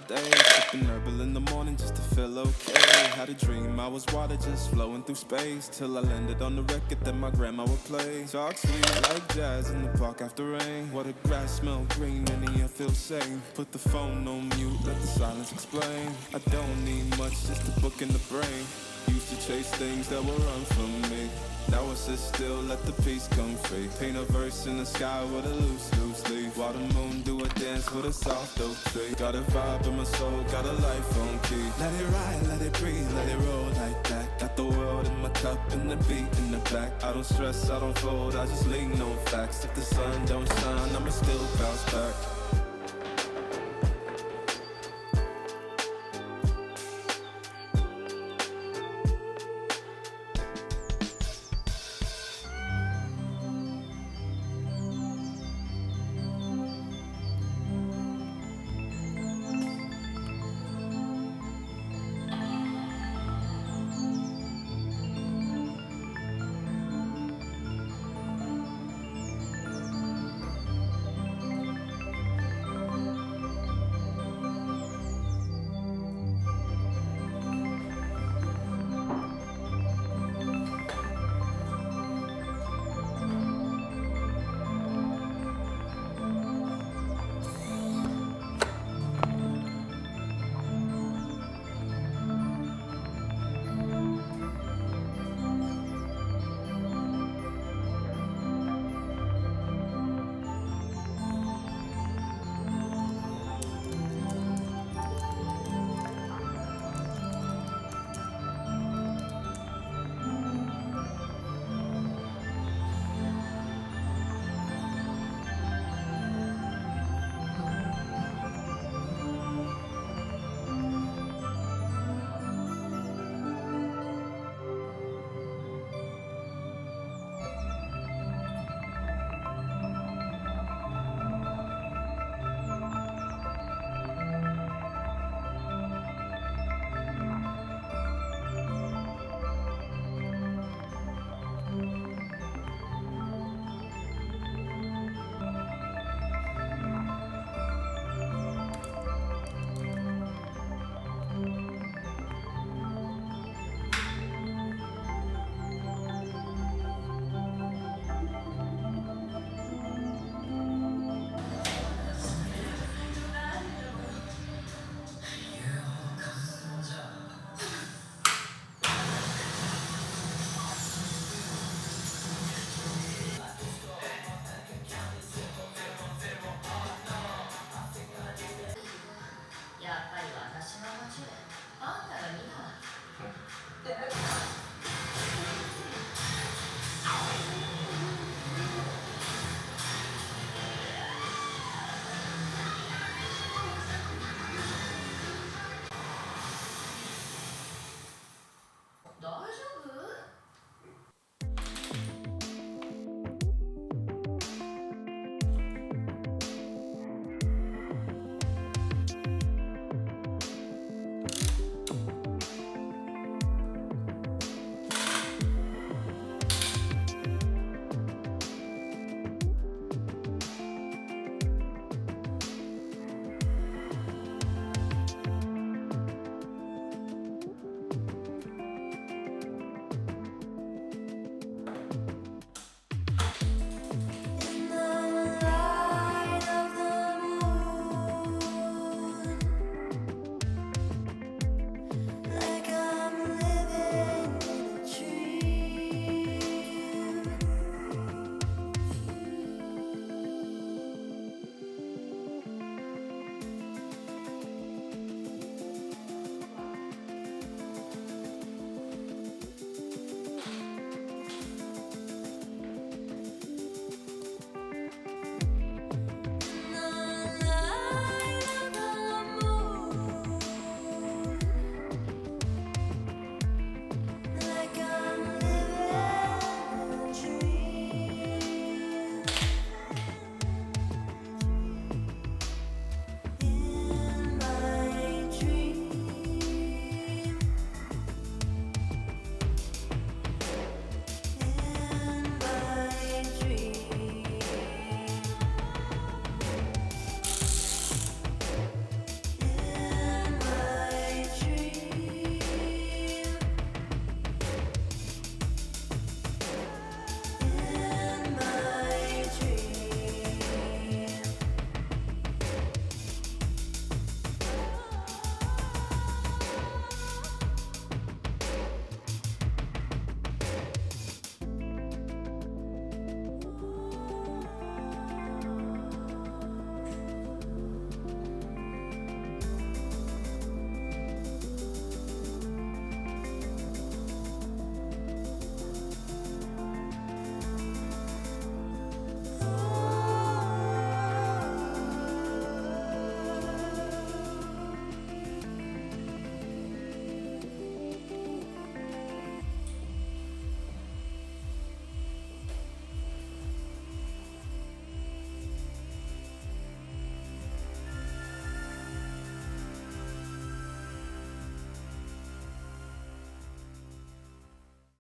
day. Sipping herbal in the morning just to feel okay. Had a dream I was water just flowing through space, till I landed on the record that my grandma would play. Talk sweet like jazz in the park after rain. Water grass smell green and the air feels sane. Put the phone on mute, let the silence explain. I don't need much, just a book in the brain. Used to chase things that will run from me. Now I sit still, let the peace come free. Paint a verse in the sky with a loose leaf. While the moon do a dance with a soft oak tree. Got a vibe in my soul, got a life on key. Let it ride, let it breathe, let it roll like that. Got the world in my cup and the beat in the back. I don't stress, I don't fold, I just lean on facts. If the sun don't shine, I'ma still bounce back.